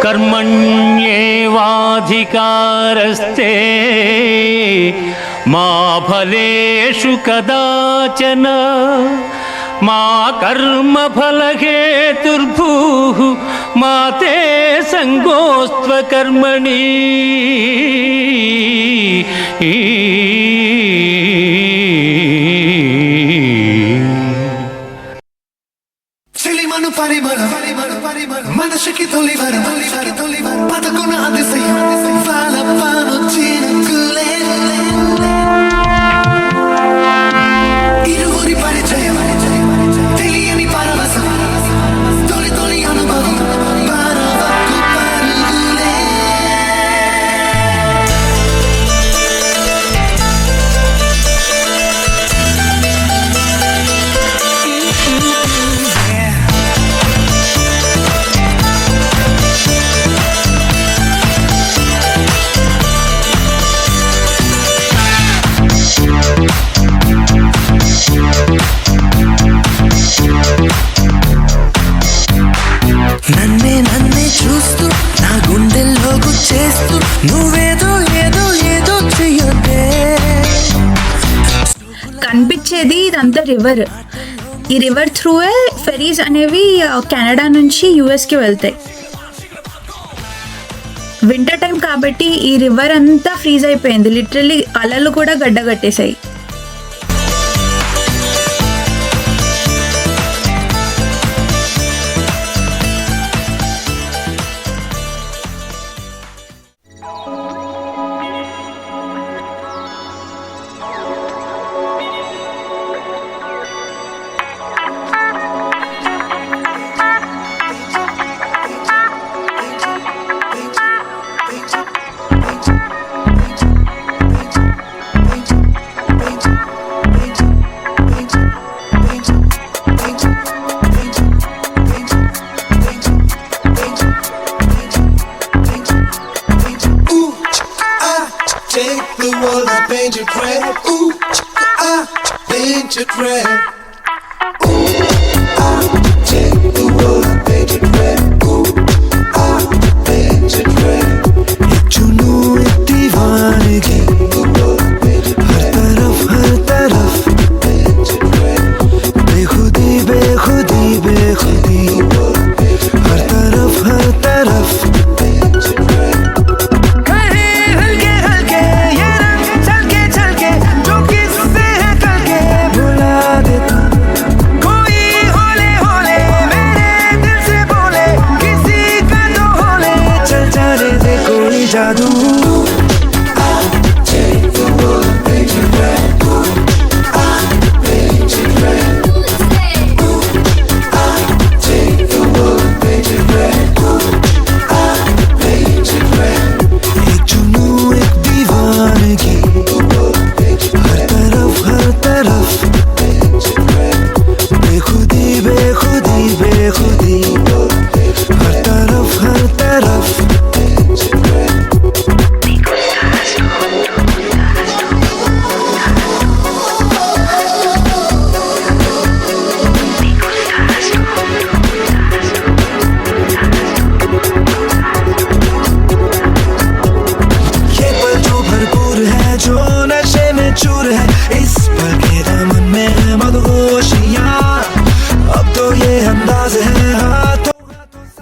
कर्मण्येवाधिकारस्ते मा फलेषु कदाचन मा कर्मफलहेतुर्भूः मा ते संगोऽस्त्व कर्मणि మనసుకి తొలివర పదకొన అతిశయం ఫలపాను చినుకులే ఇరువురి పరిచయం తెలియని పరవశం తొలి తొలి అనుభవం పరవకు పరుగులే నన్నే చూస్తూ నా గుండెల్లో గుచ్చేస్తూ నువ్వేదో ఏదో ఏదో చెయ్యొద్దే. కనిపించేది ఇదంతా రివర్. ఈ రివర్ త్రూవే ఫెరీస్ అనేవి కెనడా నుంచి యుఎస్కి వెళ్తాయి. వింటర్ టైం కాబట్టి ఈ రివర్ అంతా ఫ్రీజ్ అయిపోయింది. లిటరలీ అలలు కూడా గడ్డగట్టేశాయి.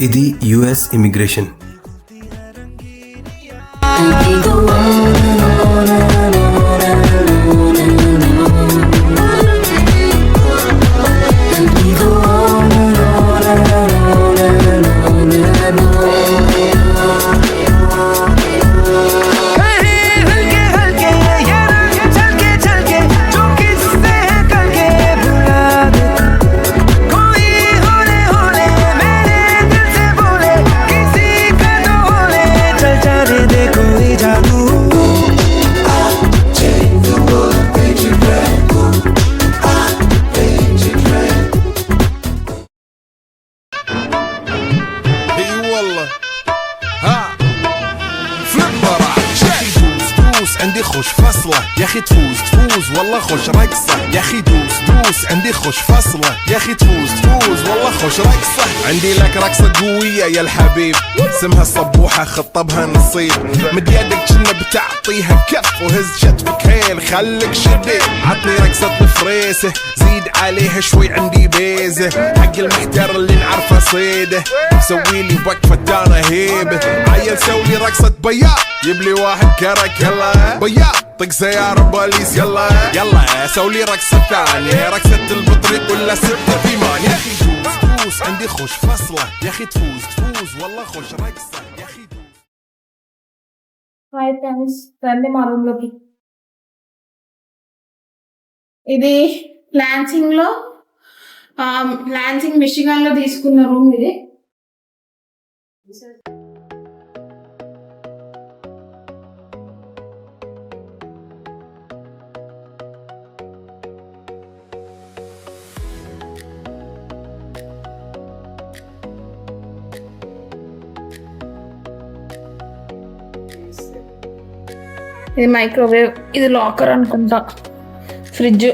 ఇది యుఎస్ ఇమిగ్రేషన్. عندي خوش فصلة يا اخي تفوز والله خوش رقصة يا اخي دوس عندي خوش فصلة يا اخي تفوز والله خوش رقصة عندي لك رقصة قوية يا الحبيب اسمها الصبوحة خطبها نصيب مد يدك كنا بتعطيها كف وهز شتفك حيل خليك شديد عطني رقصة الفريسة زيد عليها شوي عندي بيزة حق المحتر اللي نعرفه صيده سويلي وقفة انا هيبة عيل سوي رقصة بياض يبلي واحد كرك يلا بياض طق سيارة بوليس يلا يلا سوي رقصة ثانية رقصة البطريق ولا ستة في مان يا اخي فوز عندي خوش فصلة يا اخي تفوز والله خوش رقصة يا اخي హాయ్ ఫ్రెండ్స్ రండి మా రూమ్ లోకి. ఇది లాన్సింగ్ మిషిగన్ లో తీసుకున్న రూమ్ ఇది. ఇది మైక్రోవేవ్, ఇది లాకర్ అనుకుంటా, ఫ్రిడ్జ్.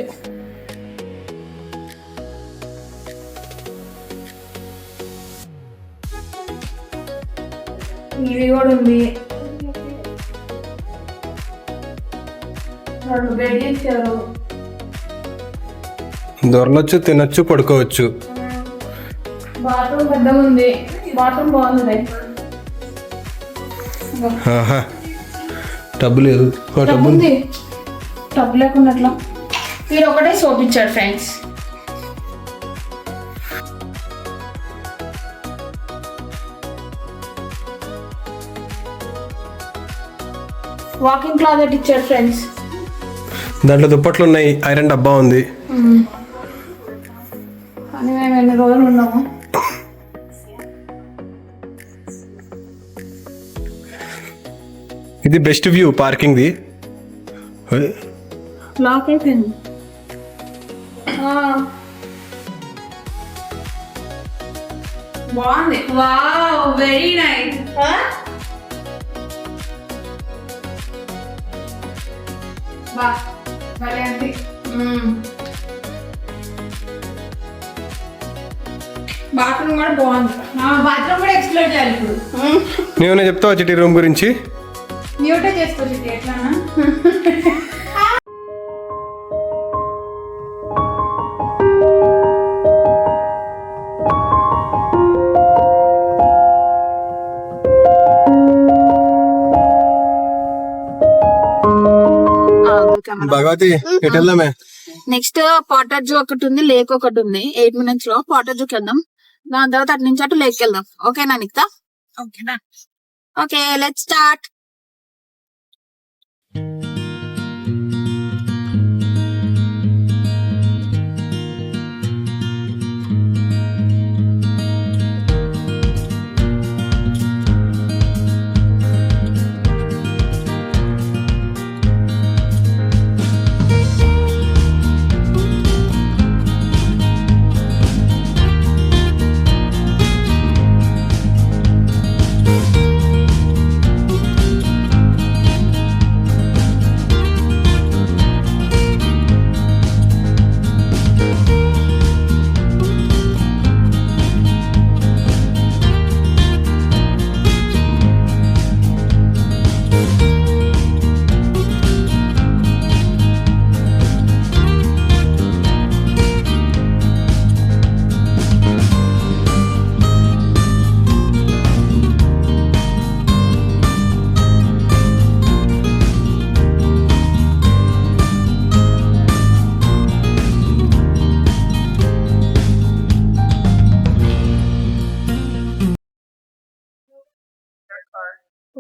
ఇది కూడా ఉంది. 2 బెడ్ ఇచ్చారు. దొరలొచ్చు తినొచ్చు పడుకోవచ్చు. బాత్రూమ్ పెద్దగా ఉంది. బాత్రూమ్ బాగుంది. టబ్బు లేదు. టబ్ లేకుండా అట్లా వీడు ఒకటే సోప్ ఇచ్చాడు ఫ్రెండ్స్. వాకింగ్ క్లాజెట్ ఇచ్చాడు ఫ్రెండ్స్. దాంట్లో దుప్పట్లు ఉన్నాయి, ఐరన్ డబ్బా ఉంది. కానీ మేము ఎన్ని రోజులు ఉన్నాము. ఇది బెస్ట్ వ్యూ పార్కింగ్ ది. లాక్ అయిపోయింది. బాగుంది. Wow very nice. బాత్రూమ్ కూడా బాగుంది. బాత్రూమ్ కూడా ఎక్స్ప్లోర్ చేయాలి ఇప్పుడు. నువ్వు చెప్తావా చిట్టి రూమ్ గురించి? మ్యూటే చేసుకోవచ్చు ఎట్లానా. భగవతి ఎటు వెళ్దామే? నెక్స్ట్ పాటర్ జూ ఒకటి ఉంది, లేక్ ఒకటి ఉంది. 8 minutes లో పాటర్ జూకి వెళ్దాం. దాని తర్వాత అటు నుంచి అటు లేక్ వెళ్దాం. ఓకేనా నిక్తా? ఓకేనా? Okay let's start.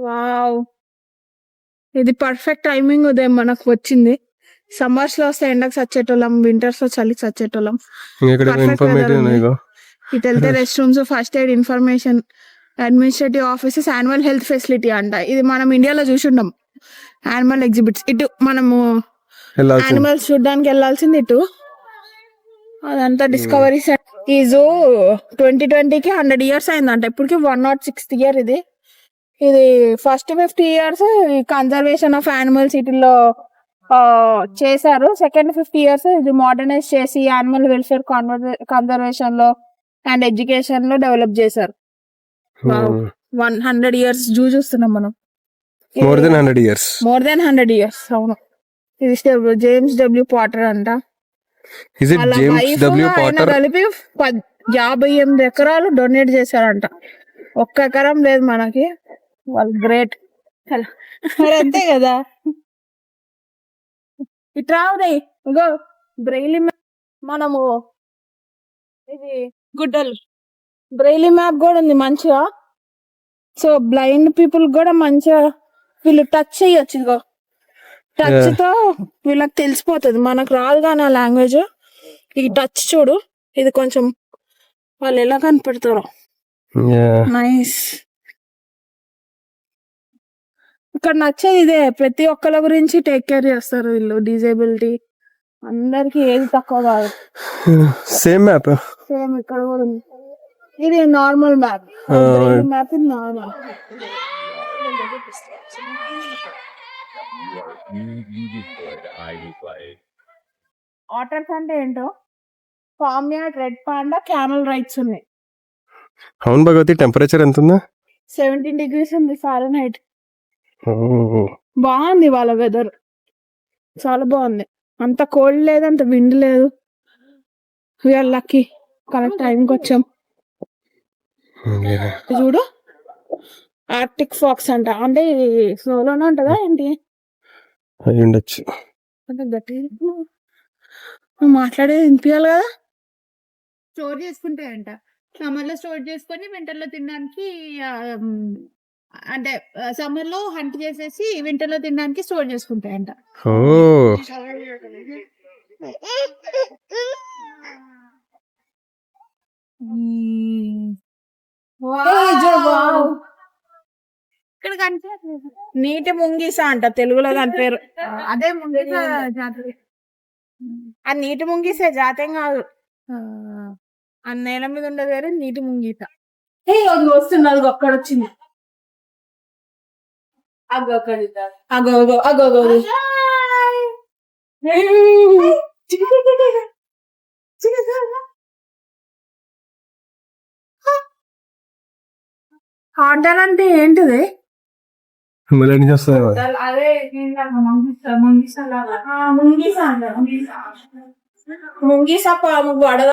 వావ్, ఇది పర్ఫెక్ట్ టైమింగ్ ఉదయం మనకు వచ్చింది. సమ్మర్స్ లో వస్తే ఎండకు చచ్చేటోళ్ళం, వింటర్స్ లో చలికి చచ్చేటోళ్ళం. ఇటు వెళ్తే rest rooms, first aid, information, administrative offices, annual health facility అంట. ఇది మనం ఇండియాలో చూసిండాం, యానిమల్ ఎగ్జిబిట్స్. ఇటు మనము యానిమల్స్ చూడడానికి వెళ్ళాల్సింది ఇటు. అదంతా డిస్కవరీ ఈ జూ 2020కి 100 years అయిందంట. ఇప్పటికి 106th year ఇది. ఇది first 50 years conservation of animals వీటిల్లో చేశారు. సెకండ్ 50 years ఇది మోడర్నైజ్ చేసి యానిమల్ వెల్ఫేర్ కన్జర్వేషన్ లో అండ్ ఎడ్యుకేషన్ లో డెవలప్ చేశారు. 100 years జూ చూస్తున్నాం మనం. More than 100 years. More than 100 years. అవును. ఇది జేమ్స్ డబ్ల్యూ పాటర్ అంట. Is it James W Potter? కలిపి 58 ఎకరాలు డొనేట్ చేశారంట. 1 ఎకరం లేదు మనకి. వాళ్ళు గ్రేట్. మరి అంతే కదా. ఇట్రా ఇంకో బ్రెయిలీ మ్యాప్ మనము ఇది గుడ్డలు బ్రెయిలీ మ్యాప్ కూడా ఉంది మంచిగా. సో బ్లైండ్ పీపుల్ కూడా మంచిగా వీళ్ళు టచ్ చేయొచ్చు. ఇదిగో టచ్ తో వీళ్ళకి తెలిసిపోతుంది. మనకు రాదు కానీ ఆ లాంగ్వేజ్. ఈ టచ్ చూడు, ఇది కొంచెం వాళ్ళు ఎలా కనిపెడతారో. నైస్. ఇక్కడ నచ్చేది ఇదే, ప్రతి ఒక్కళ్ళ గురించి టేక్ కేర్ చేస్తారు వీళ్ళు. డిజేబిలిటీ అందరికి ఏది తక్కువ కాదు. Same map. సేమ్ ఇక్కడ కూడా ఉంది. ఇది నార్మల్ మ్యాప్. మ్యాప్ ఇది నార్మల్. ఆటర్స్ అంటే ఏంటో, farm yard, red panda, camel rides ఉన్నాయి. అవును భగవతి, టెంపరేచర్ ఎంత ఉందా? 17 degrees ఉంది ఫారెన్హైట్. బాగుంది వాళ్ళ వెదర్, చాలా బాగుంది. అంత కోల్డ్ లేదు, అంత విండ్ లేదు. వీఆర్ లక్కీ, కరెక్ట్ టైంకి వచ్చాం. చూడు, ఆర్టిక్ ఫాక్స్ అంట. అంటే స్నోలోనే ఉంటుందా ఏంటి? అయి ఉండొచ్చు. అంటే గట్టి మాట్లాడేది వినిపించాలి కదా. స్టోర్ చేసుకుంటాయంట. సమ్మర్ లో స్టోర్ చేసుకొని వింటర్ లో తినడానికి, అంటే సమ్మర్ లో హంట్ చేసేసి వింటర్ లో తినడానికి స్టోర్ చేసుకుంటాయంట. ఓ ఇక్కడ కనిపించట్లేదు. నీటి ముంగీస అంట, తెలుగులో దాని పేరు. అదే ముంగీస జాతి. ఆ నీటి ముంగీసే జాతేం కాదు. ఆ నేల మీద ఉండదు వేరే, నీటి ముంగీస. అది వస్తుంది, అది ఒక్కడ వచ్చింది. హాంటర్ అంటే ఏంటిది? మళ్ళీ ఎన్ని చేస్తాయి? అదే ముంగీస పాము పడద.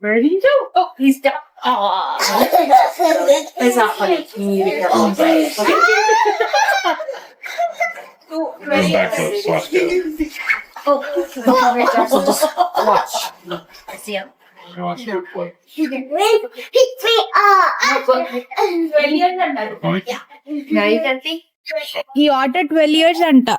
Where did he go? Oh, he's down. It's not funny. Watch. See him. Now you can see. ఈ ఆర్డర్ 12 years అంట.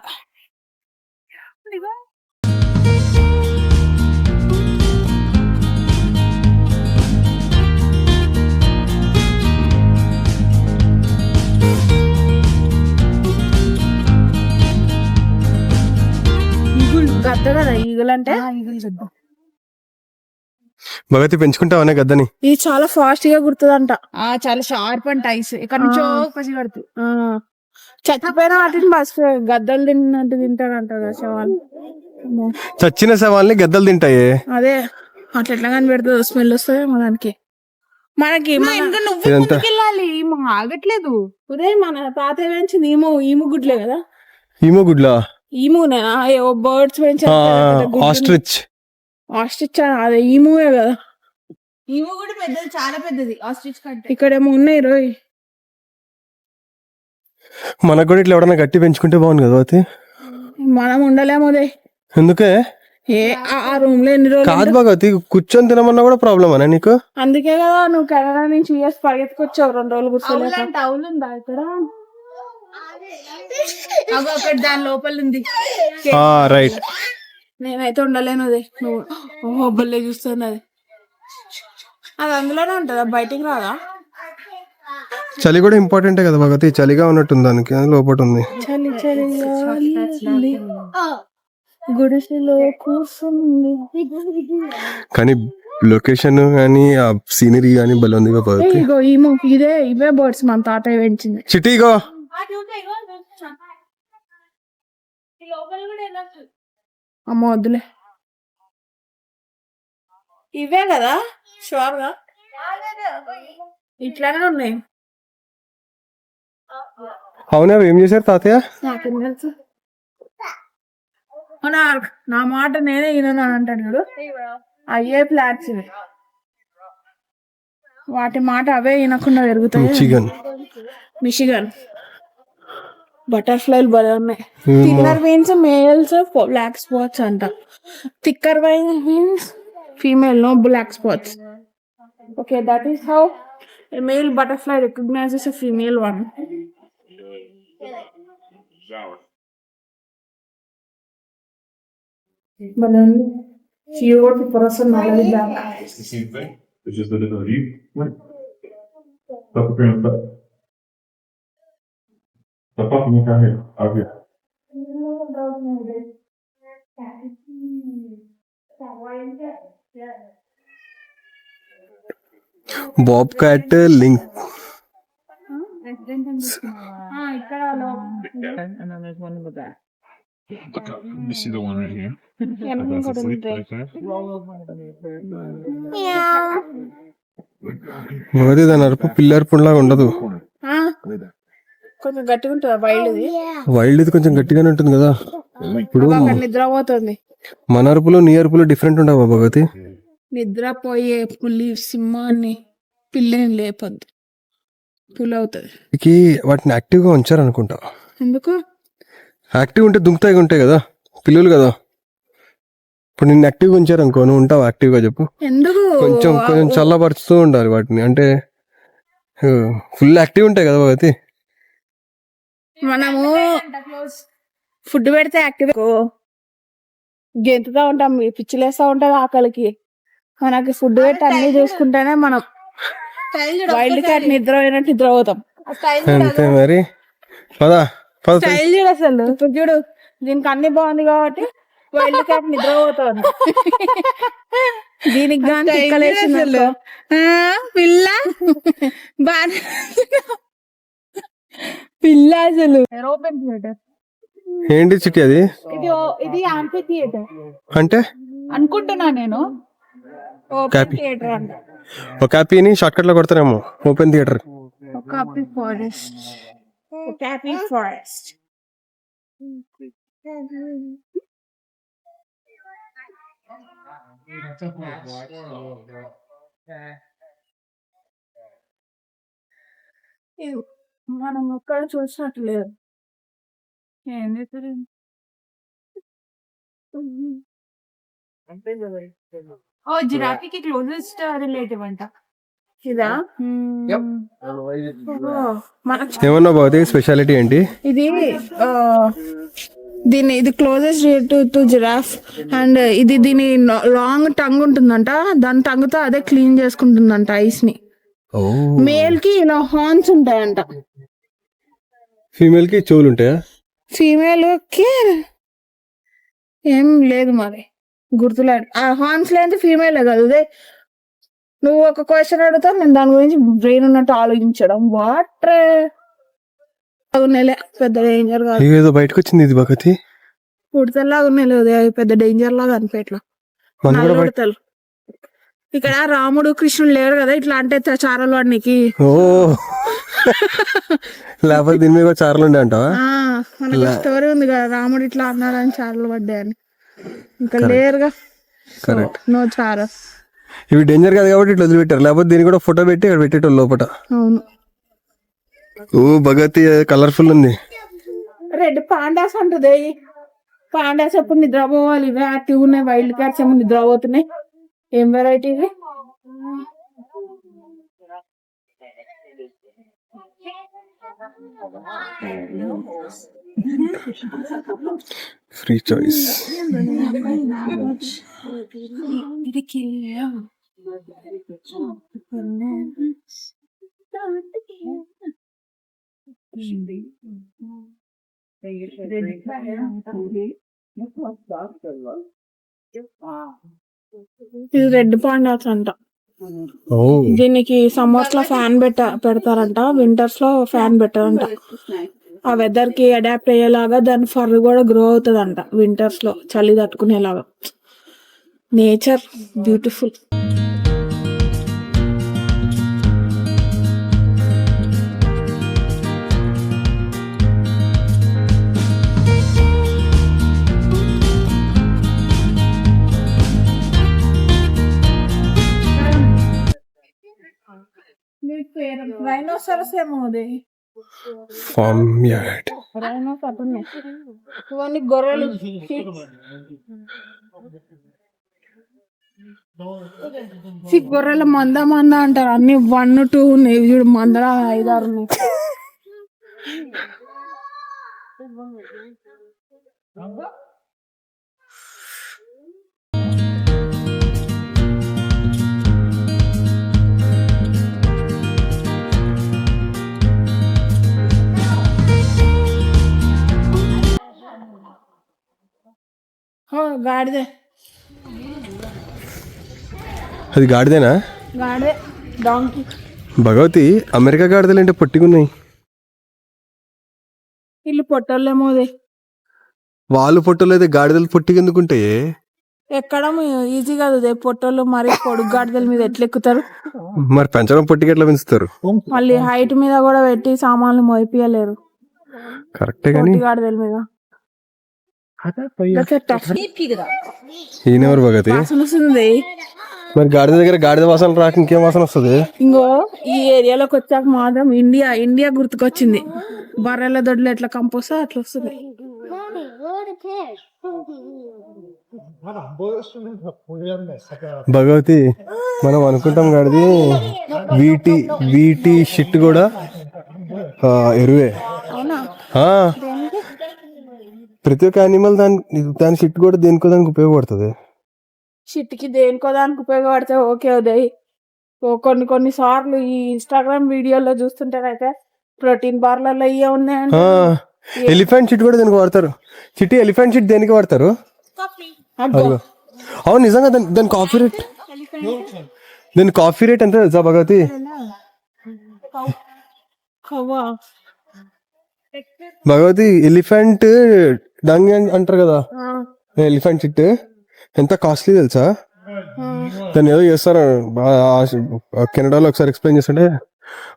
గద్ద కదా ఈగులు అంటే. భగవతి పెంచుకుంటావనే గద్దని? ఇది చాలా ఫాస్ట్ గా గుర్తుందంట. చాలా షార్ప్ అంట ఐస్. ఇక్కడ నుంచో పసి కడుతు. చచ్చిపోయిన వాటిని బస్ గద్దలు తిన్నట్టు తింటారంట కదా శవాలు. చచ్చిన శవాల్ని గద్దలు తింటాయి. అదే అట్లా ఎట్లా కనిపెడుతుంది, స్మెల్ వస్తుంది దానికి. మనకి వెళ్ళాలి, ఆగట్లేదు. ఉదయం మన తాత పెంచింది ఈము గుడ్లే కదా. ఈమో గుడ్లా? ఈమునే బర్డ్స్ పెంచారు. ఆస్ట్రిచ్. ఆస్ట్రిచ్ అదే ఈమువే కదా. ఈము కూడా పెద్దది, చాలా పెద్దది ఆస్ట్రిచ్ కంటే. ఇక్కడేమో ఉన్నాయి రోయ్. మనకు కూడా ఇట్లా ఎవడన్నా గట్టి పెంచుకుంటే బాగుంది కదా భగవతి. మనం ఉండలేమోదే. ఎందుకే? ఆ రూమ్ లో ఎన్ని రోజులు కాదు భగవతి, కూర్చొని తినమన్నా కూడా ప్రాబ్లమ్ అనే నీకు? అందుకే కదా నువ్వు కెనడా నుంచి యూఎస్ పరిగెత్తుకొచ్చావు 2 రోజులు కూర్చోలేక. అవునుందా ఇక్కడ? అక్కడ దాని లోపల ఉంది. రైట్. నేనైతే ఉండలేను. అదే నువ్వు బల్లే చూస్తున్నది. అది అందులోనే ఉంటుందా, బయటికి రాదా? చలి కూడా ఇంపార్టెంటే కదా భగవతి. చలిగా ఉన్నట్టుంది దానికి, లోపల ఉంది. చలి చలి గుడిసెలో కూర్చుంది. కానీ లొకేషన్ కానీ ఆ సీనరీ కానీ భలే ఉంది భగవతి. ఇగో ఇవే బర్డ్స్ మన తాతయ్య పెంచింది. చిటీగో అమ్మ వద్దులే, ఇవే కదా షూర్ గా ఇట్లానే ఉన్నాయి. అవునా ఏం చేశారు తాతయ్య? నాకేం తెలుసు, నా మాట నేనే వినను అని అంటాడు చూడు, అయ్యే ఫ్లాట్స్ ఇవి. వాటి మాట అవే వినకుండా పెరుగుతాయి. మిషిగన్ బటర్ఫ్లైలు భలే ఉన్నాయి. Thinner means males black spots అంట, thicker means female no black spots. Okay, that is how a male butterfly recognizes a female one. But then she wrote the person already back. It's the same thing. It's just that it's a leaf. Stop the parent back. Stop up and look out here. Out here. Bob cat link. You see the one right here? That's asleep right there. మరి దాని అరుపు పిల్ల అరుపులాగా ఉండదు. కొంచెం గట్టిగా ఉంటుంది వైల్డ్ది. వైల్డ్ది కొంచెం గట్టిగానే ఉంటుంది కదా. ఇప్పుడు నిద్రపోతుంది. మన అరుపులు నీ అరుపులు డిఫరెంట్ ఉండవా భగవతి? నిద్రపోయే పులి సింహాన్ని పిల్లిని లేపద్దు, పులి అవుతుంది. వాటిని యాక్టివ్ గా ఉంచారు అనుకుంటా. ఎందుకు యాక్టివ్ ఉంటే దుంకుతాయి ఉంటాయి కదా పిల్లలు కదా. ఇప్పుడు నిన్ను యాక్టివ్గా ఉంచారు అనుకో, నువ్వు ఉంటావు యాక్టివ్ గా చెప్పు? ఎందుకు కొంచెం కొంచెం చల్లబరుస్తూ ఉండాలి వాటిని, అంటే ఫుల్ యాక్టివ్ ఉంటాయి కదా భగవతి. మనము ఫుడ్ పెడితే యాక్టివ్ గెంతుతా ఉంటాం, పిచ్చిలేస్తా ఉంటది ఆకలికి. మనకి ఫుడ్ పెట్టి అన్ని చూసుకుంటేనే మనం వైల్డ్ క్యాట్ నిద్ర అయినట్టు నిద్రపోతాం. అంతే మరి. పదా స్టైల్ చూడు అసలు, ఇప్పుడు చూడు దీనికి అన్ని బాగుంది కాబట్టి వైల్డ్ క్యాట్ నిద్రపోతుంది. దీనికి కానీ అసలు పిల్ల బాగా పిల్ల అసలు. ఓపెన్ థియేటర్ ఏంటి చిట్టి అది? ఇది యాంఫీ థియేటర్ అంటే అనుకుంటున్నా నేను. ఓపెన్ థియేటర్ అంట. ఒక హ్యాపీని షార్ట్ కట్ లో కొడతారేమో ఓపెన్ థియేటర్. ఒక హ్యాపీ ఫారెస్ట్, ఒక హ్యాపీ ఫారెస్ట్. మనం ఒక్కడ చూసినట్టు లేదు. ఏం చేస్తారు? ఓ జిరాఫీకి క్లోజెస్ట్ రిలేటివ్ అంట ఇదా. ఏమన్నా బాగుంది స్పెషాలిటీ ఏంటి ఇది? దీని ఇది closest relative to giraffe. And ఇది దీని లాంగ్ టంగ్ ఉంటుందంట, దాని టంగ్ తో అదే క్లీన్ చేసుకుంటుందంట ఐస్ ని. మేల్ కి ఇలా హార్న్స్ ఉంటాయంట, ఫీమేల్ కి చెవులు ఉంటాయా? ఫీమేల్ కి ఏం లేదు మరి గుర్తులేదు. ఆ హార్న్స్ లేని ఫీమేల్ కదా. అదే నువ్వు ఒక క్వశ్చన్ అడుగుతావు, నేను దాని గురించి బ్రెయిన్ ఉన్నట్టు ఆలోచించడం. వాటర్ పెద్ద డేంజర్ కాదు. ఏదో బయటకు వచ్చింది ఇది భగతి. ఉడతల్లాగా ఉన్నాయి లేదు, పెద్ద డేంజర్ లాగా అనిపేట్లా. ఉడతలు ఇక్కడ రాముడు కృష్ణుడు లేరు కదా, ఇట్లా అంటే చారలు వాడికి. ఓ లేకపోతే దీని మీద చారలు ఉండే అంటావా? మనకి స్టోరీ ఉంది కదా, రాముడు ఇట్లా అన్నారని చారలు పడ్డాయని. ఇంకా లేరుగా, నో చార. ఇవి డేంజర్ కాదు కాబట్టి ఇట్లా వదిలిపెట్టారు, లేకపోతే దీన్ని కూడా ఫోటో పెట్టి ఇక్కడ పెట్టేటోళ్ళు లోపల. అవును. ఓ భగతి కలర్ఫుల్ ఉంది. రెడ్ పాండాస్ అంటుంది. పాండాస్ ఎప్పుడు నిద్రపోవాలి, ఇవే యాక్టివ్ ఉన్నాయి. వైల్డ్ క్యాట్స్ ఏమో నిద్రపోతున్నాయి. ఏం వెరైటీ ఇది? Free choice. ఇది రెడ్ పాండాస్ అంట. దీనికి సమ్మర్స్ లో ఫ్యాన్ పెడతారంట, వింటర్స్ లో ఫ్యాన్ పెట్టారంట. ఆ వెదర్ కి అడాప్ట్ అయ్యేలాగా దాని ఫర్ కూడా గ్రో అవుతుందంట వింటర్స్ లో చలి తట్టుకునేలాగా. Nature beautiful. రైనోసరస్ ఏమో అది. Farm yard. ఇవన్నీ గొర్రెలు. గొర్రెల మంద అంటారు. అన్ని 1, 2 ఉన్నాయి చూడు, మందల 5, 6 ఉన్నాయి. గాడిదే అది గాడిదేనా? గాడిదే డాంకీ. భగవతి, అమెరికా గాడిదలు అంటే పొట్టిగున్నాయి. వీళ్ళు పొట్టోళ్ళేమోదే. వాళ్ళు పొట్టలు అయితే గాడిదలు పొట్టిగా ఎందుకుంటాయి? ఎక్కడం ఈజీ కాదు. పొట్టోళ్ళు మరి పొడుగు గాడిదల మీద ఎట్లా ఎక్కుతారు? మరి పెంచడం పొట్టిగా ఎట్లా పెంచుతారు? మళ్ళీ హైట్ మీద కూడా పెట్టి సామాన్లు మోయిపియలేరు కరెక్టే కానీ గాడిదల మీద. ఈయనెవరు భగతి? వస్తుంది. మరి గాడిద దగ్గర గాడిద వాసన రాక ఇంకేం వాసన వస్తుంది? ఇంకో ఈ ఏరియాలోకి వచ్చాక మాత్రం ఇండియా గుర్తుకొచ్చింది. బర్రెల దొడ్లు ఎట్లా కంపోస్తా అట్లా వస్తుంది. భగవతి, మనం అనుకుంటాం గాడిది వీటి షిట్ కూడా ఎరువే. ఆ, ప్రతి ఒక్క యానిమల్ దాని షిట్ కూడా దేనికో దానికి ఉపయోగపడుతుంది. షిట్కి దేనికో దానికి ఉపయోగపడితే ఓకే ఉదయ్. కొన్ని సార్లు ఈ ఇన్స్టాగ్రామ్ వీడియోలో చూస్తుంటేనైతే ప్రోటీన్ బార్లలో ఇవే ఉన్నాయంటే. ఎలిఫెంట్ షిట్ కూడా దేనికి వాడతారు. చిట్టి, ఎలిఫెంట్ షిట్ దేనికి వాడతారు? అవును, నిజంగా దాని కాఫీ రేట్ ఎంత తెలుసా భగవతి? భగవతి, ఎలిఫెంట్ డంగ్ అంటారు కదా, ఎలిఫెంట్ షిట్ ఎంత కాస్ట్లీ తెలుసా? దాన్ని ఏదో చేస్తారు కెనడాలో. ఒకసారి ఎక్స్ప్లెయిన్ చేస్తుంటే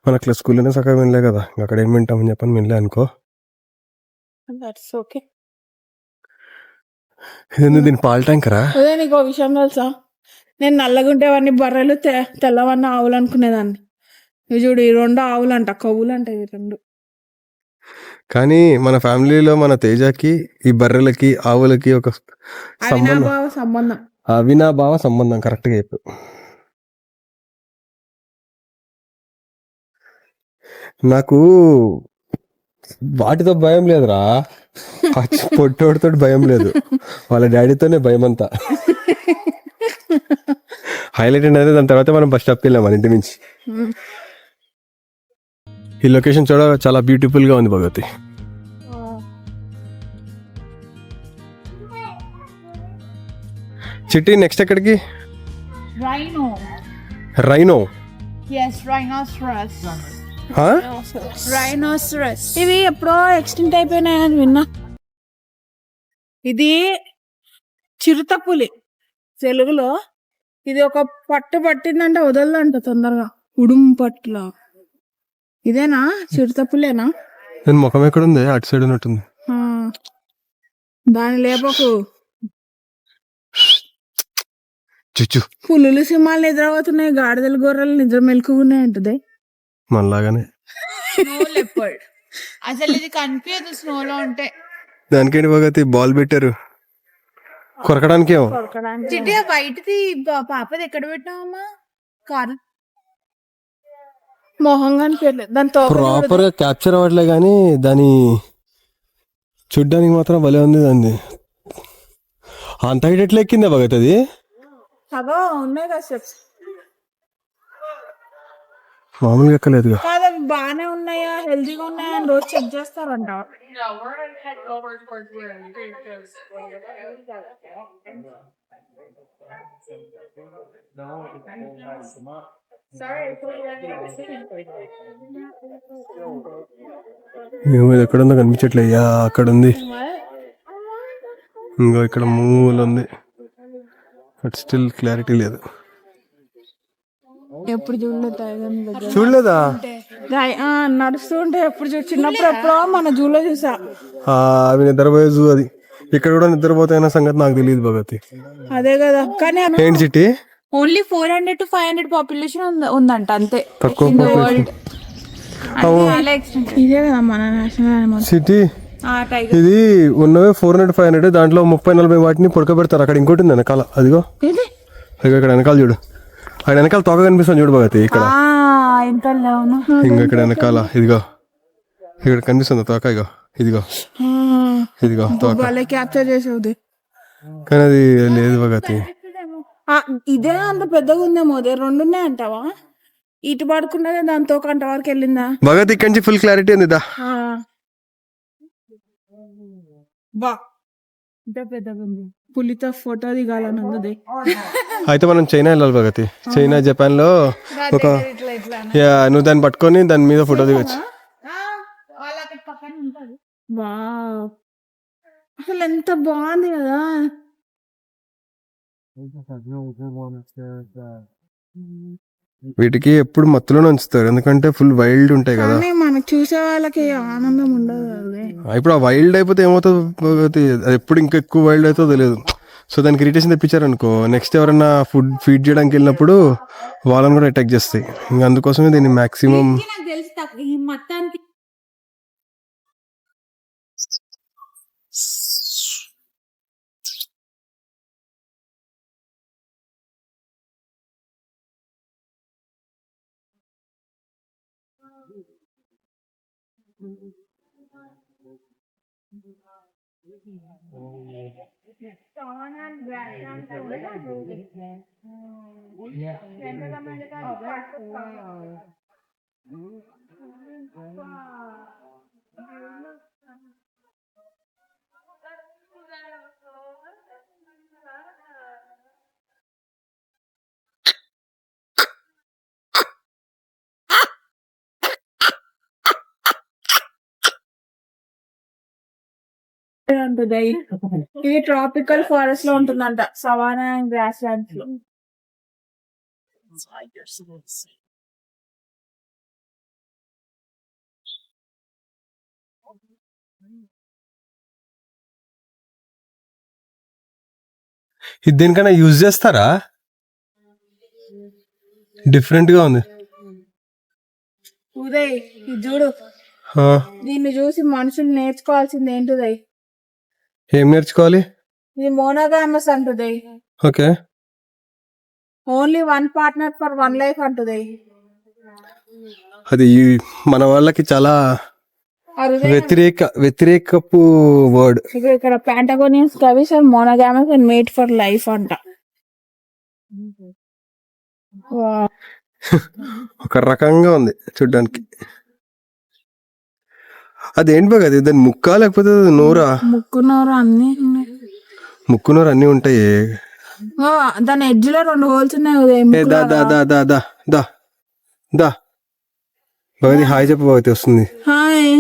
మనకు స్కూల్లోనే సగం వినలే కదా, అక్కడ ఏం వింటామని చెప్పని వినలే అనుకో. దీని పాల ట్యాంకరా? నీకు విషయం తెలుసా? నేను నల్లగుంటేవన్నీ బర్రెలు, తెల్లవన్నీ ఆవులు అనుకునేదాన్ని. చూడు, ఈ 2 ఆవులు అంట, కొవ్వులు అంట ఈ 2. కానీ మన ఫ్యామిలీలో మన తేజకి ఈ బర్రెలకి ఆవులకి ఒక సంబంధం, అవినాభావ సంబంధం. కరెక్ట్ గా చెప్పు. నాకు వాటితో భయం లేదురా, పొట్టోడితో భయం లేదు, వాళ్ళ డాడీతోనే భయం అంతా. హైలైట్ ఏంటంటే దాని తర్వాత మనం బస్ స్టాప్కి వెళ్ళాం మన ఇంటి నుంచి. ఈ లొకేషన్ చూడ చాలా బ్యూటిఫుల్ గా ఉంది భగవతి. చిట్టి, నెక్స్ట్ ఎక్కడికి? రైనో. ఇవి ఎప్పుడో ఎక్స్టెంట్ అయిపోయినాయని విన్నా. ఇది చిరుతపులి తెలుగులో. ఇది ఒక పట్టు పట్టిందంటే వదలదంట తొందరగా, ఉడుం పట్ల. ఇదేనా చిరుతపులేనా? నేను ముఖం ఎక్కడుంది? అటు సైడ్ ఉన్నట్టుంది. దాని లేపకు. చుచ్చు, పులులు సింహాలు నిద్రపోతున్నాయి, గాడిదలు గొర్రెలు నిద్ర మెలుకున్నాయి అంటది మనలాగానే. అసలు ఇది కనిపించదు స్నోలో ఉంటే. దానికేంటి భగతి, బాల్ పెట్టారు కొరకడానికి. బయటది పాపది ఎక్కడ పెట్టినావమ్మా? కారు మొహం కనిపించలేదు. దాంతో ప్రాపర్ గా క్యాప్చర్ అవ్వట్లే కానీ దాని చూడ్డానికి మాత్రం భలే ఉంది. దాన్ని అంత హైట్ ఎట్లా ఎక్కిందా భగత్? అది అదో ఉన్నాయి కదా స్టెప్స్, మామూలుగా ఎక్కలేదుగా. కాదు అవి బాగానే ఉన్నాయా, హెల్తీగా ఉన్నాయా అని రోజు చెక్ చేస్తారంట. ఏమో ఇది ఎక్కడ ఉందో కనిపించట్లే. యా అక్కడ ఉంది, ఇంకో ఇక్కడ మూల ఉంది, బట్ స్టిల్ క్లారిటీ లేదు. ఎప్పుడు చూడలేదు టైగర్ దగ్గర. చూడలేదా? నడుస్తుంటే ఎప్పుడు చిన్నప్పుడు ఎప్పుడో మన జూలో చూసా. అవి నిద్రపోయే జూ అది. ఇక్కడ కూడా నిద్రపోతాయన్న సంగతి నాకు తెలియదు భగతి. అదే కదా, కానీ ఏంటి చిట్టి? ఓన్లీ 400 to 500 పాపులేషన్ ఉందంట అంతే. తక్కువ population. ఇదే కదా మన నేషనల్ యానిమల్. సిటీ ఇది ఉన్నవే 400-500. దాంట్లో 30-40 వాటిని పడుకోబెడతారు. అక్కడ ఇంకోటి ఉంది వెనకాల, అదిగో ఇక్కడ వెనకాల చూడు, అక్కడ వెనకాల తోక కనిపిస్తుంది చూడు భగతి. ఇక్కడ ఇంకా ఇక్కడ వెనకాల ఇదిగో ఇక్కడ కనిపిస్తుంది తోక. ఇగో ఇదిగో ఇదిగో తోక. క్యాప్చర్ చేసేది కానీ అది లేదు భగతి. ఇదే అంత పెద్దగా ఉందేమో. అదే 2 ఉన్నాయి అంటావా? ఇటు పడుకున్నదే దాంతో కంట వరకు వెళ్ళిందా భగత్? ఇక్కడి నుంచి ఫుల్ క్లారిటీ ఉంది. పులితో ఫోటో దిగాలని ఉంది. అయితే మనం చైనా వెళ్ళాలి భగతి. చైనా, జపాన్ లో ఒక నువ్వు దాన్ని పట్టుకొని దాని మీద ఫోటో దిగొచ్చు. అసలు ఎంత బాగుంది కదా. వీటికి ఎప్పుడు మత్తులోనే ఉంచుతారు, ఎందుకంటే ఫుల్ వైల్డ్ ఉంటాయి కదా. మనకు చూసే వాళ్ళకి ఆనందం ఉండదు. ఇప్పుడు ఆ వైల్డ్ అయిపోతే ఏమవుతుంది, అది ఎప్పుడు ఇంకా ఎక్కువ వైల్డ్ అవుతుందో తెలియదు. సో దానికి ఇరిటేషన్ తెప్పించారు అనుకో, నెక్స్ట్ ఎవరైనా ఫుడ్ ఫీడ్ చేయడానికి వెళ్ళినప్పుడు వాళ్ళని కూడా అటాక్ చేస్తాయి. ఇంకా అందుకోసమే దీన్ని మాక్సిమం ఇది ట్రాపికల్ ఫారెస్ట్ లో ఉంటుందంట, సవానా అండ్ గ్రాస్ ల్యాండ్స్ లో. ఇది దేనికైనా యూజ్ చేస్తారా? డిఫరెంట్ గా ఉంది. ఉదయ్ ఇది చూడు, దీన్ని చూసి మనుషులు నేర్చుకోవాల్సింది ఏంటిదయ్? ఏం నేర్చుకోవాలి? ఇది మోనోగామస్ అంటుంది. Okay, only 1 partner for 1 life అంటుంది. అది మన వాళ్ళకి చాలా వ్యతిరేకపు వర్డ్. ఇక్కడ Patagonians cavies are monogamous and made for life అంట. ఒక రకంగా ఉంది చూడ్డానికి. అదేంటి బాగా, అది దాని ముక్క లేకపోతే నోరా? ముక్కు నోరు అన్ని ముక్కు నోరు అన్ని ఉంటాయి. దాని ఎడ్జ్ లో 2 హోల్స్ ఉన్నాయి. భగతి హాయ్ చెప్పు భగతి. వస్తుంది హాయ్.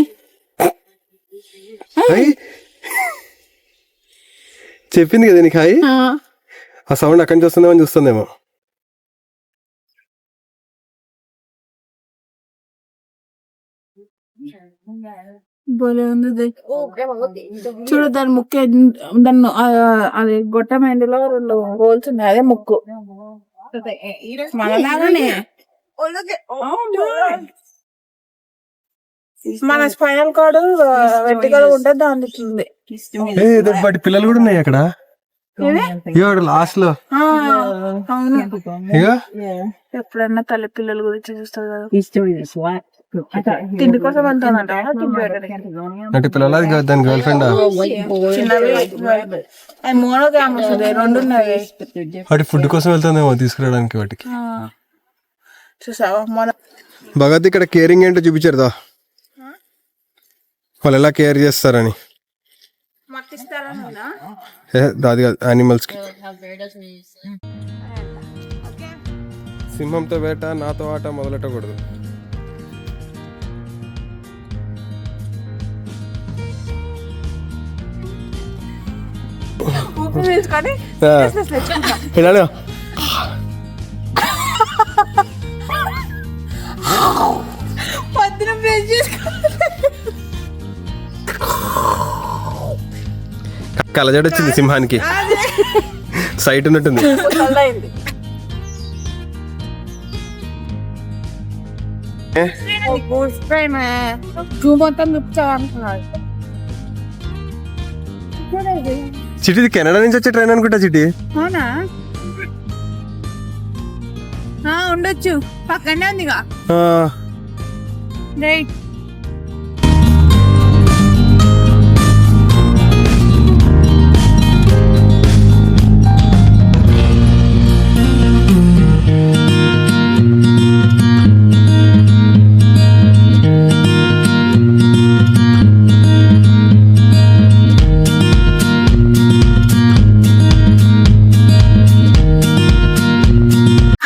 చెప్పింది కదా నీకు హాయ్. ఆ సౌండ్ అక్కడి నుంచి వస్తుందేమో చూస్తుందేమో. భలే ఉంది చూడు. దాని ముక్కు దాన్ని అది గొట్టం ఎండులో 2 హోల్స్ ఉన్నాయి, అదే ముక్కు. మనలాగానే మన స్పైనల్ కార్డ్ వెంట్రుకలు ఉంటే దాని ఉంది. వాటి పిల్లలు కూడా ఉన్నాయి అక్కడ లాస్ట్ లో. అవును, ఎప్పుడన్నా తల్లి పిల్లల గురించి చూస్తారు కదా. తిండి కోసం వెళ్తానంట. అంటే పిల్లలు దాని గర్ల్ ఫ్రెండ్ మోనోగామస్ 2 ఉన్నాయి. వాటి ఫుడ్ కోసం వెళ్తానేమో తీసుకురావడానికి వాటికి. చూసావా భగత్ ఇక్కడ కేరింగ్ ఏంటో చూపించారుదా, వాళ్ళు ఎలా కేర్ చేస్తారని. అది కాదు, యానిమల్స్ కి. సింహంతో వేట నాతో ఆట మొదలెట్టకూడదు. ఊపిరి పీల్చుకొని ఇలా పొద్దున బ్రష్ చేసుకో. కలజడ వచ్చింది సింహానికి, సైట్ ఉన్నట్టుంది. చల్లయింది. జూ మొత్తం చూపించాలనుకున్నాడు. చిటిది కెనడా నుంచి వచ్చే ట్రైన్ అనుకుంటా చిటి. అవునా? ఉండొచ్చు, పక్కనే ఉందిగా. రైట్.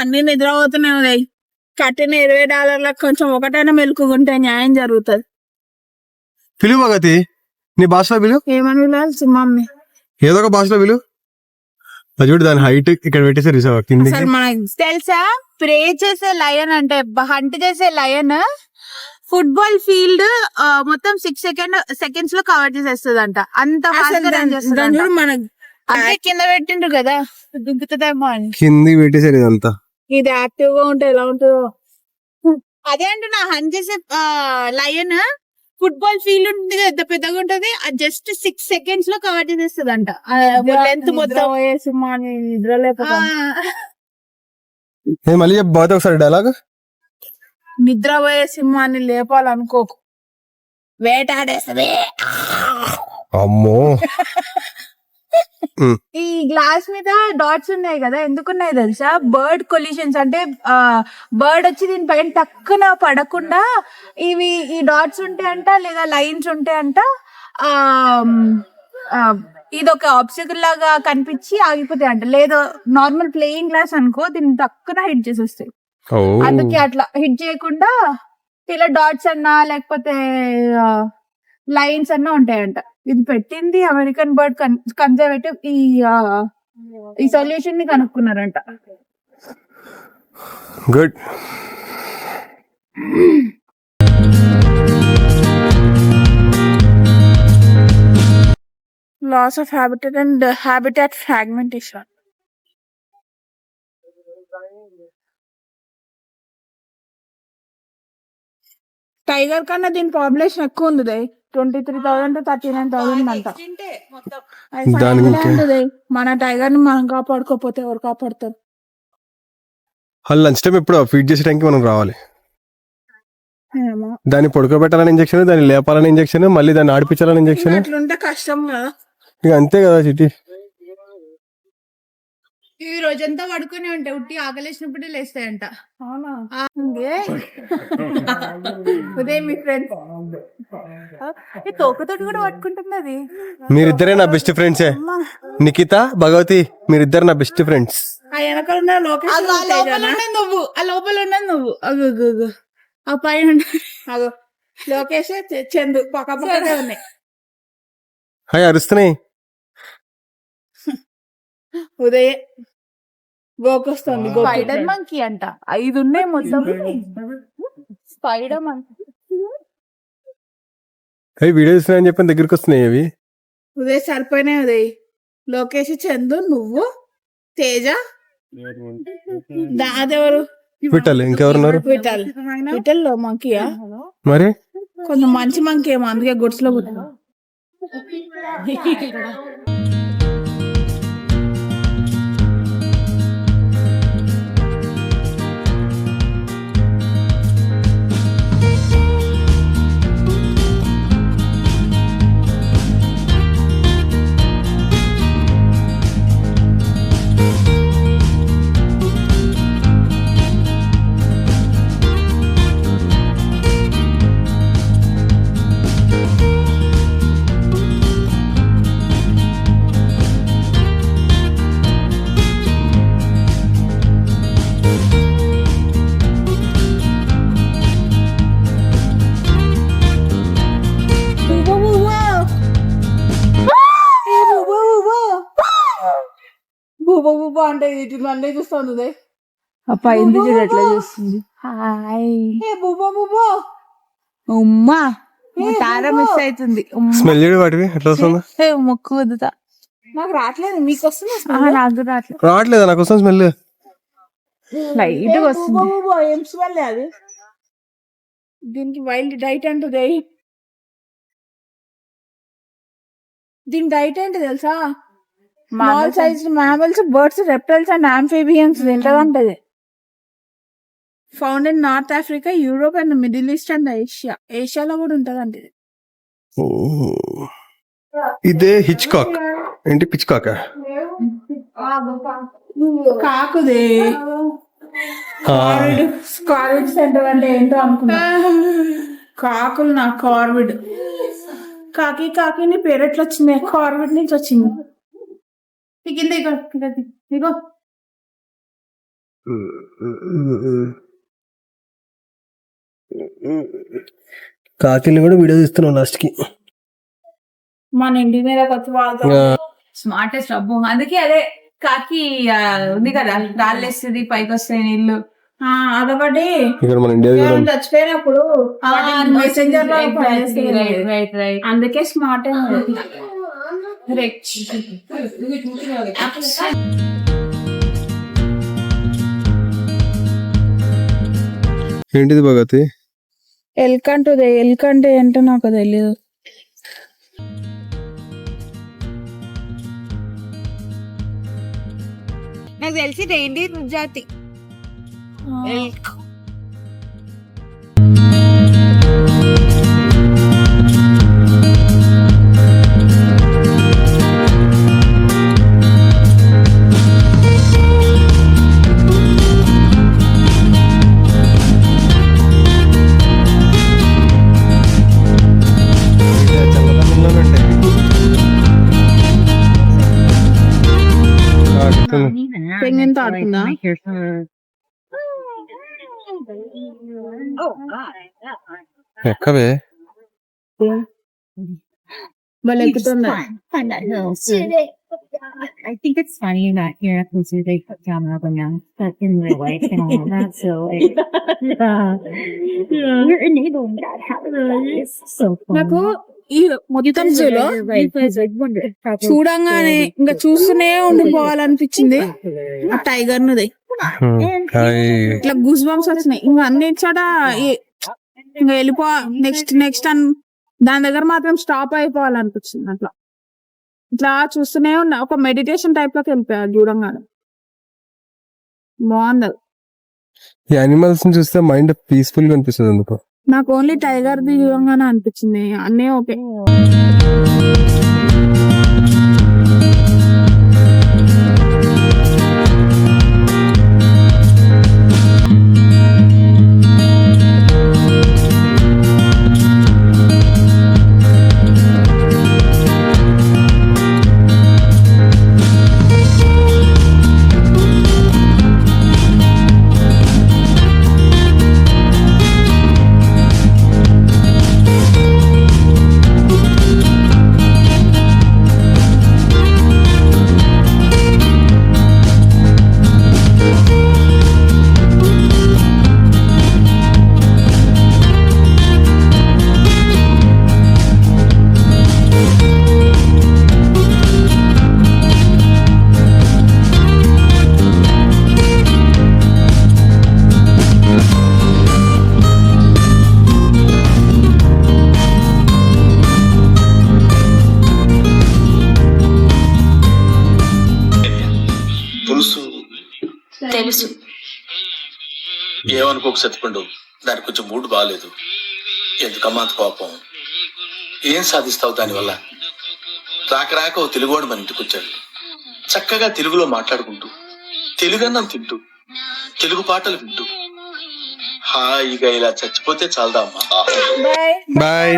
అన్ని నిద్రపోతున్నాయి. కట్టిన $20 కొంచెం ఒకటైనా మెలుకుంటే న్యాయం జరుగుతుంది. పిలువు భగతి, నీ భాషలో పిలువు. ఏమని పిలవాలి? సింహాన్ని ఏదో ఒక భాషలో పిలువు. అది చూడు, దాని హైట్ ఇక్కడ పెట్టేసారు కింద. అసలు మనకు తెలుసా, ప్రే చేసే లయన్ అంటే హంట్ చేసే లయన్ ఫుట్బాల్ ఫీల్డ్ మొత్తం 6 seconds లో కవర్ చేసేస్తుంది అంట. అంత అంటే కింద పెట్టిండ్రు కదా, దుంకుతుందేమో అని కింది పెట్టేసారు ఇదంతా. ఇది యాక్టివ్ గా ఉంటే ఎలా ఉంటుందో అదే అంటున్నా. హంట్ చేసే లయన్ ఫుట్బాల్ ఫీల్డ్ ఉంటుంది కదా, ఎంత పెద్దగా ఉంటది, అది జస్ట్ 6 seconds లో కవర్ చేసేస్తుంది అంట. లెంత్ మొత్తం మళ్ళీ బాగా ఒకసారి డైలాగ్. నిద్రపోయే సింహాన్ని లేపాలనుకోకు, వేటాడేస్తుంది. అమ్మో. ఈ గ్లాస్ మీద డాట్స్ ఉన్నాయి కదా, ఎందుకున్నాయి తెలుసా? బర్డ్ కొలిషన్స్ అంటే బర్డ్ వచ్చి దీనిపైన టక్కున పడకుండా ఇవి ఈ డాట్స్ ఉంటాయంట, లేదా లైన్స్ ఉంటాయంట. ఇది ఒక ఆబ్స్టికల్ లాగా కనిపించి ఆగిపోతాయి అంట. లేదా నార్మల్ ప్లేయింగ్ గ్లాస్ అనుకో, దీన్ని టక్కున హిట్ చేసేస్తాయి. అందుకే అట్లా హిట్ చేయకుండా ఇలా డాట్స్ అన్నా లేకపోతే లైన్స్ అన్నా ఉంటాయంట. ఇది పెట్టింది అమెరికన్ బర్డ్ కన్జర్వేటివ్ ఈ సొల్యూషన్ ని కనుక్కున్నారంట. Good. Loss of habitat and habitat fragmentation. Tiger కన్నా దీని పాపులేషన్ ఎక్కువ ఉంది. 23,000 to 39,000 అంట. మన టైగర్ ని మనం కాపాడుకోపోతే ఎవరు కాపాడుతారు? వాళ్ళు లంచ్ టైం ఎప్పుడు ఫీడ్ చేసే టైంకి మనం రావాలి. దాన్ని పడుకోబెట్టాలని ఇంజక్షన్, దాన్ని లేపాలని ఇంజక్షన్, మళ్ళీ దాన్ని ఆడిపించాలని ఇంజక్షన్. అట్లుంటే కష్టం కదా. ఇక అంతే కదా చిట్టి. ఈ రోజంతా పడుకునే ఉంటాయి, ఉట్టి ఆకలేసినప్పుడే లేస్తాయంట. అవునా? ఉదయం మీ ఫ్రెండ్స్ తోకతోటి కూడా పట్టుకుంటుంది అది. మీరిద్దరే నా బెస్ట్ ఫ్రెండ్సే, నిఖిత భగవతి, మీరిద్దరు నా బెస్ట్ ఫ్రెండ్స్. ఆ వెనకాల లోపల నువ్వు, ఆ లోపల ఉన్నది నువ్వు. అగు ఆ పైన అగో లోకేష్ చందు పక్క పక్కనే ఉన్నాయి. హాయ్ అరుస్తున్నాయి. ఉదయ్ గోకొస్తుంది. స్పైడర్ మంకీ అంట 5 ఉన్నాయి మొత్తం. స్పైడర్ మంకీ వీడియో చూస్తున్నాయని చెప్పి దగ్గరికి వస్తున్నాయి అవి. ఉదయ్ సరిపోయినాయి. ఉదయ్, లోకేష్, చందు, నువ్వు, తేజ, దాదెవరు, విఠల్, ఇంకెవరున్నారు? విఠల్ మంకీయా? మరి కొంచెం మంచి మంకీ ఏమో, అందుకే గుడ్స్ లో కూర్చున్నా. బుబ్బో అంటే ఇటు నన్నే చూస్తుంది ఉదయ్. ఆ పైన చూడు ఎట్లా చూస్తుంది. హాయ్ ఏ బుబ్బో బుబ్బో ఉమ్మా తార మిస్ అవుతుంది. స్మెల్ చేయడు వాటివి ఎట్లా వస్తుందా? మొక్కు వద్దుతా. నాకు రావట్లేదు, మీకు వస్తుంది నాకు రావట్లేదు. రావట్లేదా నాకు వస్తుంది స్మెల్. లైట్ వస్తుంది. ఏం స్మెల్ అది? దీనికి వైల్డ్ డైట్ అంటుంది. దీని డైట్ ఏంటి తెలుసా? Small size mammals, birds, reptiles and amphibians తింటదంటది. Found in North Africa, Europe and Middle East and Asia. ఏషియాలో కూడా ఉంటదండి ఇది. ఇదే హిచ్ కాక్ ఏంటి పిచ్ కాక కాకుదే. కార్విడ్ సెంటర్ అంటే ఏంటో అనుకున్నా. కాకులు నా కార్విడ్. కాకి కాకి నీ పేరు ఎట్లా వచ్చింది? కార్విడ్ నుంచి వచ్చింది. కింద ఇగో కాకిల్ని కూడా వీడియో తీస్తున్నావు లాస్ట్ కి. మన ఇంటి మీద వచ్చి వాళ్ళతో స్మార్టెస్ట్ అబ్బో. అందుకే అదే కాకి ఉంది కదా, రాళ్ళేస్తుంది పైకి వస్తాయి నీళ్ళు. అదొకటి ఇక్కడ మన ఇండియా చచ్చిపోయినప్పుడు మెసెంజర్ లో రైట్ అందుకే స్మార్ట్. ఏంటిది భగతి? ఎల్క్ అంటుంది. ఎల్క్ అంటే ఏంటో నాకు తెలియదు. నాకు తెలిసి రెయిన్డీర్ జాతి ఎల్క్. పెంగ్విన్ తో ఆడుతుందా? ఎక్కవే మళ్ళీ ఎక్కుతుందా? I think it's funny that here at the they put down rubber now, but in real life and all that. So like, you're enabling that happen. It's so fun. నాకు ఈ మొత్తం జూలో చూడంగానే ఇంకా చూస్తూనే ఉండిపోవాలనిపించింది. ఆ టైగర్ నుది ఇట్లా గూస్ బంప్స్ వచ్చినాయి. ఇంకా అన్ని చోట ఇంకా వెళ్ళిపో నెక్స్ట్ అని దాని దగ్గర మాత్రం స్టాప్ అయిపోవాలనిపించింది. అట్లా ఇట్లా చూస్తూనే ఉన్నా. ఒక మెడిటేషన్ టైప్ లోకి వెళ్ళిపోయా చూడంగానే. బాగుంది. ఈ యానిమల్స్ ని చూస్తే మైండ్ పీస్ఫుల్ గా అనిపిస్తుంది. అందుకు నాకు ఓన్లీ టైగర్ ది చూడంగానే అనిపించింది. అన్నీ ఓకే. తెలుసు. ఏమనుకోకు సత్తిపండు, దానికి కొంచెం మూడు బాగాలేదు. ఎందుకమ్మా అంత కోపం? ఏం సాధిస్తావు దానివల్ల? రాక ఓ తెలుగువాడు మన ఇంటికి వచ్చాడు. చక్కగా తెలుగులో మాట్లాడుకుంటూ, తెలుగన్నం తింటూ, తెలుగు పాటలు వింటూ హాయిగా ఇలా చచ్చిపోతే చాలదా అమ్మా? బాయ్.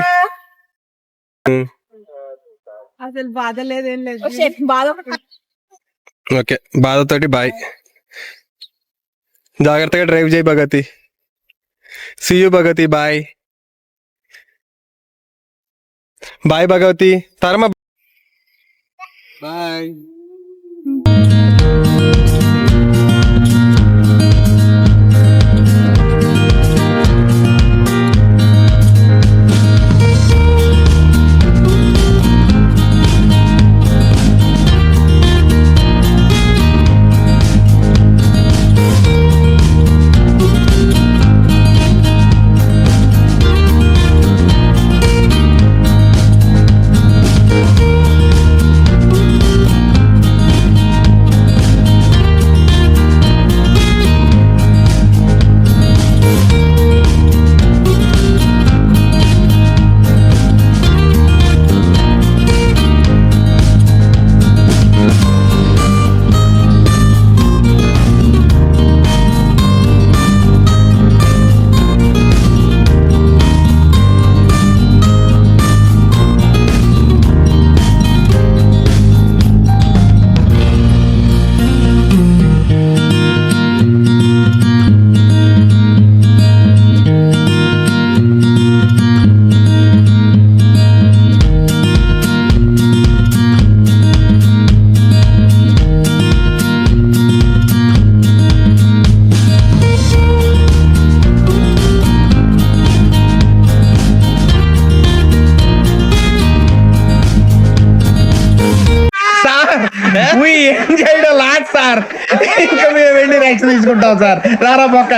అసలు బాధ లేదేం లేదు. బాధ ఓకే, బాధతోటి బాయ్. జాగ్రత్తగా డ్రైవ్ చేయి Bhagathi. See you Bhagathi. Bye bye Bhagavathi. తరమ బాయ్. చేయడం లాట్ సార్. ఇంకా మేము వెళ్ళి రైట్స్ తీసుకుంటాం సార్. రారా పక్క